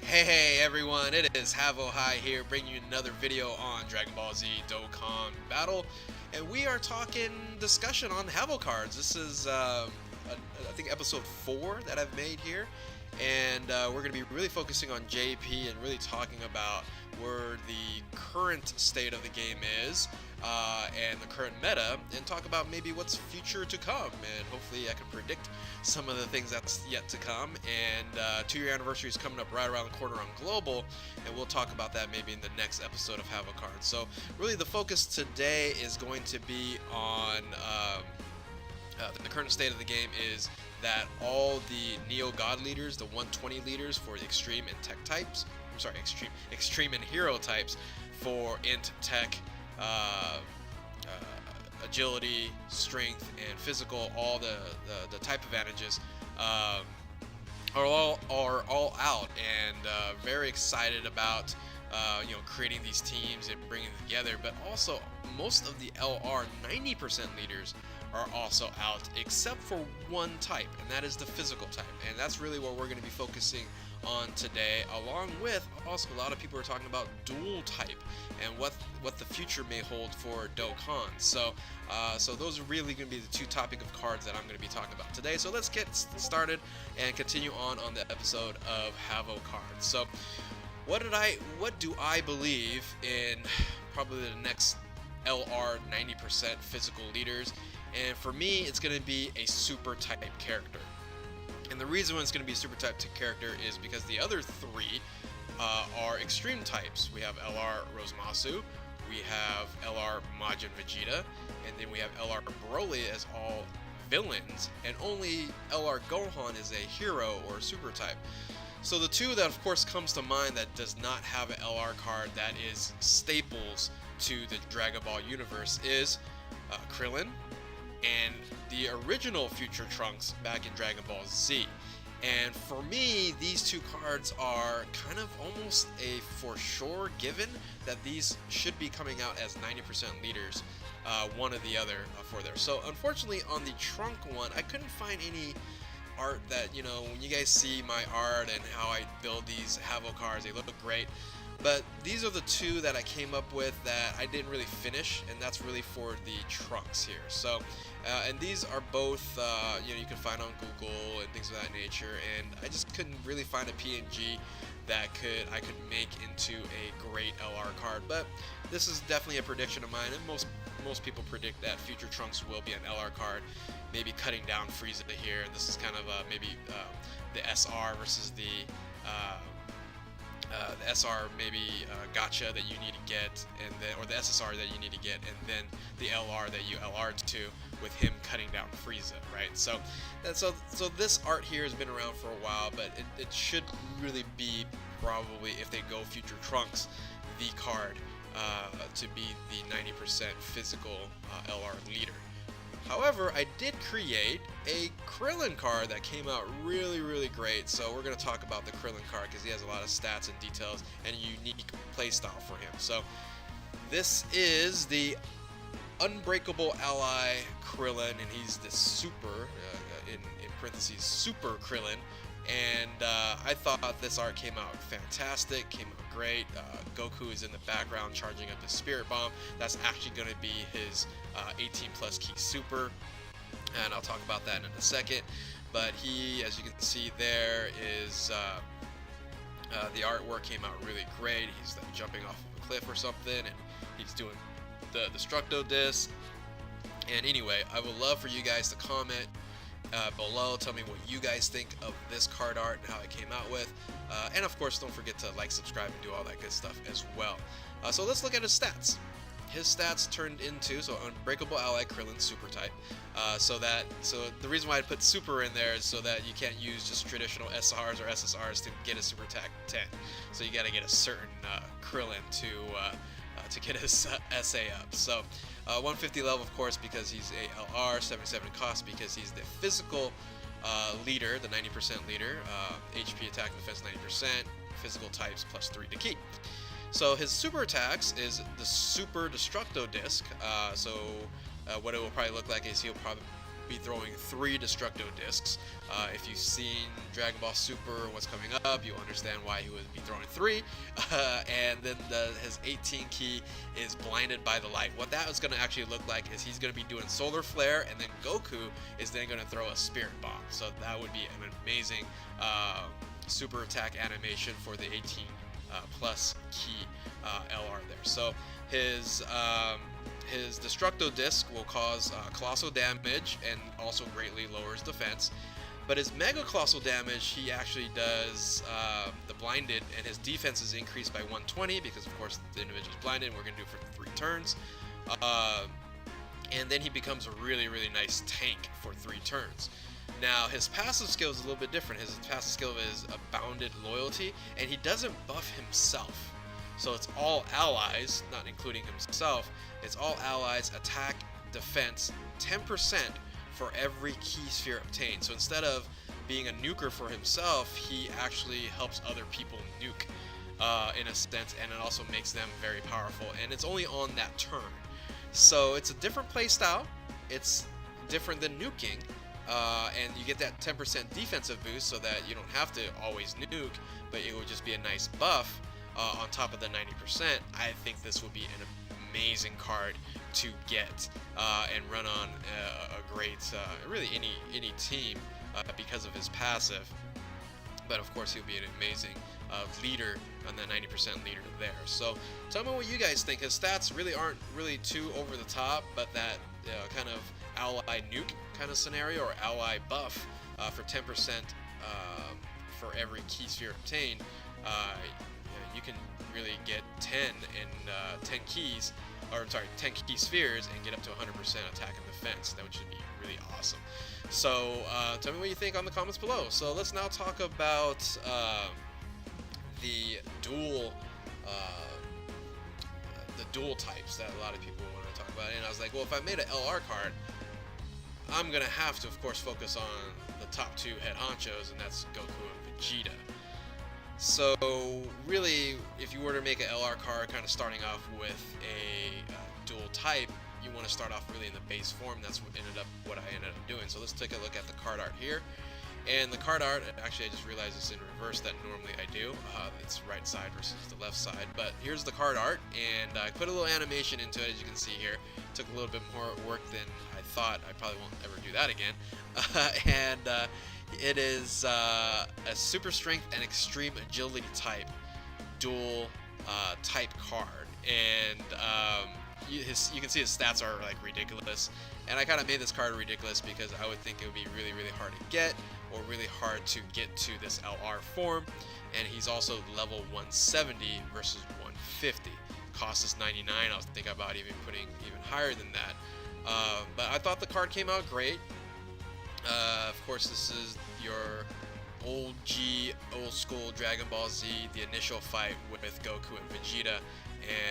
Hey everyone, it is HavoCards here, bringing you another video on Dragon Ball Z Dokkan Battle, and we are talking discussion on HavoCards. This is, I think, episode 4 that I've made here, and we're going to be really focusing on JP and really talking about where the current state of the game is, and the current meta, and talk about maybe what's future to come, and hopefully I can predict some of the things that's yet to come. And 2-year anniversary is coming up right around the corner on Global, and we'll talk about that maybe in the next episode of HavoCards. So really the focus today is going to be on the current state of the game is that all the Neo God leaders, the 120 leaders for the Extreme and Tech types, I'm sorry, Extreme and Hero types for Int, Tech, agility, strength, and physical, all the type advantages are all out, and very excited about creating these teams and bringing them together. But also most of the LR 90% leaders are also out, except for one type, and that is the physical type, and that's really what we're going to be focusing on today, along with also a lot of people are talking about dual type and what the future may hold for Dokkan. So those are really going to be the two topic of cards that I'm going to be talking about today. So let's get started and continue on the episode of HavoCards. So what do I believe in probably the next LR 90% physical leaders? And for me, it's going to be a super type character. And the reason why it's going to be a super type character is because the other three are extreme types. We have LR Rosemasu, we have LR Majin Vegeta, and then we have LR Broly as all villains, and only LR Gohan is a hero or super type. So the two that of course comes to mind that does not have an LR card that is staples to the Dragon Ball universe is Crillon and the original Future Trunks back in Dragon Ball Z. And for me, these two cards are kind of almost a for sure given that these should be coming out as 90% leaders, one or the other for there. So unfortunately on the Trunk one, I couldn't find any art that, when you guys see my art and how I build these HavoCards, they look great. But these are the two that I came up with that I didn't really finish, and that's really for the Trunks here. So, and these are both, you can find on Google and things of that nature, and I just couldn't really find a PNG that I could make into a great LR card. But this is definitely a prediction of mine, and most people predict that Future Trunks will be an LR card, maybe cutting down Frieza here, and this is kind of maybe the SR versus the SR maybe gotcha that you need to get, and then or the SSR that you need to get, and then the LR that you LR'd to with him cutting down Frieza, right? So this art here has been around for a while, but it should really be probably, if they go Future Trunks, the card to be the 90% physical LR leader. However, I did create a Crillon card that came out really great, so we're going to talk about the Crillon card because he has a lot of stats and details and a unique playstyle for him. So this is the Unbreakable Ally Crillon, and he's the super, in parentheses, Super Crillon. And I thought this art came out fantastic, came out great. Goku is in the background charging up his Spirit Bomb. That's actually going to be his 18 plus key super, and I'll talk about that in a second. But he, as you can see there, is the artwork came out really great. He's like jumping off of a cliff or something, and he's doing the Destructo Disc. And anyway, I would love for you guys to comment below, tell me what you guys think of this card art and how it came out with, and of course don't forget to like, subscribe, and do all that good stuff as well. So let's look at his stats. His stats turned into, so Unbreakable Ally Crillon super type, so the reason why I put super in there is so that you can't use just traditional SRs or SSRs to get a super attack 10, so you got to get a certain Crillon to get his SA up. So 150 level, of course, because he's a LR, 77 cost because he's the physical leader, the 90% leader, HP attack and defense 90%, physical types plus 3 to key. So his super attacks is the Super Destructo Disc. What it will probably look like is he'll probably be throwing 3 Destructo Discs. If you've seen Dragon Ball Super, what's coming up, you'll understand why he would be throwing 3. And then his 18 key is Blinded by the Light. What that is going to actually look like is he's going to be doing Solar Flare, and then Goku is then going to throw a Spirit Bomb. So that would be an amazing super attack animation for the 18 plus key LR there. So his Destructo Disc will cause colossal damage and also greatly lowers defense. But his Mega Colossal Damage, he actually does the Blinded, and his defense is increased by 120 because, of course, the individual is blinded, and we're going to do it for 3 turns. And then he becomes a really, really nice tank for 3 turns. Now, his passive skill is a little bit different. His passive skill is Abounded Loyalty, and he doesn't buff himself. So it's all allies, not including himself. It's all allies, attack, defense, 10% for every key sphere obtained. So instead of being a nuker for himself, he actually helps other people nuke in a sense, and it also makes them very powerful. And it's only on that turn. So it's a different play style. It's different than nuking. And you get that 10% defensive boost so that you don't have to always nuke, but it would just be a nice buff on top of the 90%. I think this would be an amazing card to get and run on a great, really any team because of his passive. But of course, he'll be an amazing leader on that 90% leader there. So tell me what you guys think. His stats really aren't really too over the top, but that kind of ally nuke kind of scenario, or ally buff for 10% for every key sphere obtained, you can really get 10 and 10 keys, or I'm sorry, 10 key spheres and get up to 100% attack and defense. That would should be really awesome. So tell me what you think on the comments below. So let's now talk about the duel types that a lot of people want to talk about. And I was like, well, if I made an LR card, I'm gonna have to, of course, focus on the top 2 head honchos, and that's Goku and Vegeta. So really, if you were to make an LR card kind of starting off with a dual type, you want to start off really in the base form. That's what I ended up doing. So let's take a look at the card art here. And the card art, actually I just realized it's in reverse that normally I do. It's right side versus the left side. But here's the card art, and I put a little animation into it, as you can see here. Took a little bit more work than I thought. I probably won't ever do that again. It is a super strength and extreme agility type dual type card, and you can see his stats are like ridiculous. And I kind of made this card ridiculous because I would think it would be really, really hard to get, or really hard to get to this LR form. And he's also level 170 versus 150. Cost is 99. I was thinking about even putting even higher than that. But I thought the card came out great. Of course, this is your old school Dragon Ball Z, the initial fight with Goku and Vegeta.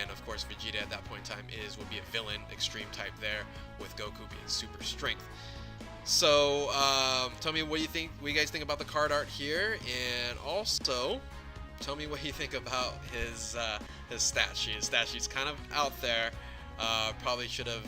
And of course, Vegeta at that point in time would be a villain, extreme type there, with Goku being super strength. So tell me what you guys think about the card art here, and also tell me what you think about his stat sheet. His stat sheet's kind of out there. Probably should have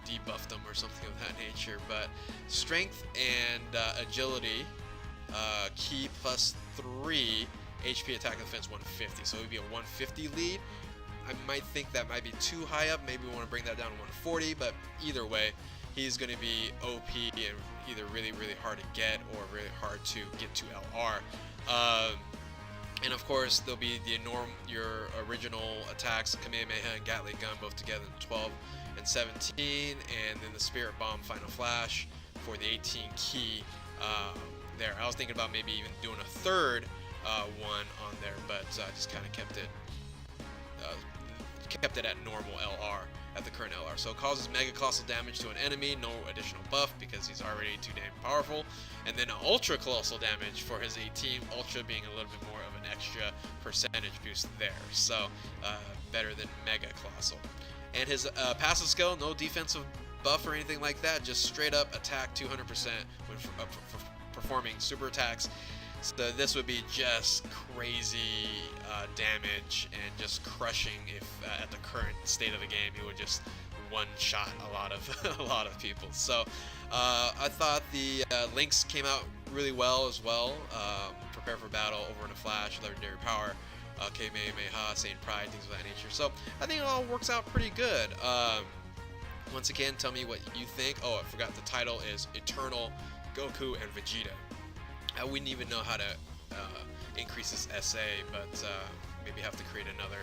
debuffed him or something of that nature. But strength and agility, key plus 3, HP attack and defense 150. So it would be a 150 lead. I might think that might be too high up. Maybe we want to bring that down to 140, but either way, he's going to be OP and either really, really hard to get or really hard to get to LR. And of course, there'll be your original attacks, Kamehameha and Gatling Gun, both together in 12 and 17, and then the Spirit Bomb Final Flash for the 18 key there. I was thinking about maybe even doing a third one on there, but I just kind of kept it at normal LR, at the current LR. So it causes Mega Colossal Damage to an enemy, no additional buff because he's already too damn powerful. And then Ultra Colossal Damage for his 18, Ultra being a little bit more of an extra percentage boost there. So better than Mega Colossal. And his passive skill, no defensive buff or anything like that, just straight up attack 200% when performing super attacks. So this would be just crazy damage and just crushing if at the current state of the game he would just one-shot a lot of a lot of people. So I thought the links came out really well as well. Prepare for battle, over in a flash, legendary power, Kamehameha, Saint Pride, things of that nature. So I think it all works out pretty good. Once again, tell me what you think. Oh, I forgot the title is Eternal Goku and Vegeta. I wouldn't even know how to increase this SA, but maybe have to create another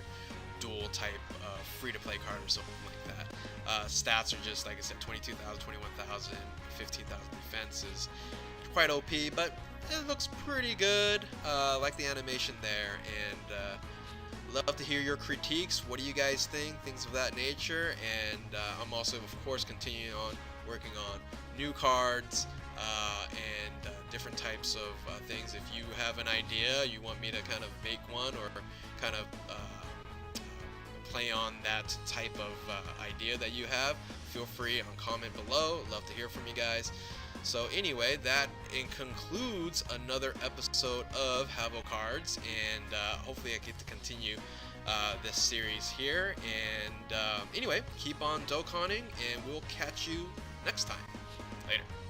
dual type free-to-play card or something like that. Stats are just, like I said, 22,000, 21,000, 15,000 defense is quite OP, but it looks pretty good. Like the animation there, and love to hear your critiques. What do you guys think? Things of that nature. And I'm also, of course, continuing on working on new cards and different types of things. If you have an idea, you want me to kind of make one or kind of play on that type of idea that you have, feel free on comment below. Love to hear from you guys. So anyway, that concludes another episode of HavoCards, and hopefully I get to continue this series here. And anyway, keep on Dokkaning, and we'll catch you next time. Later.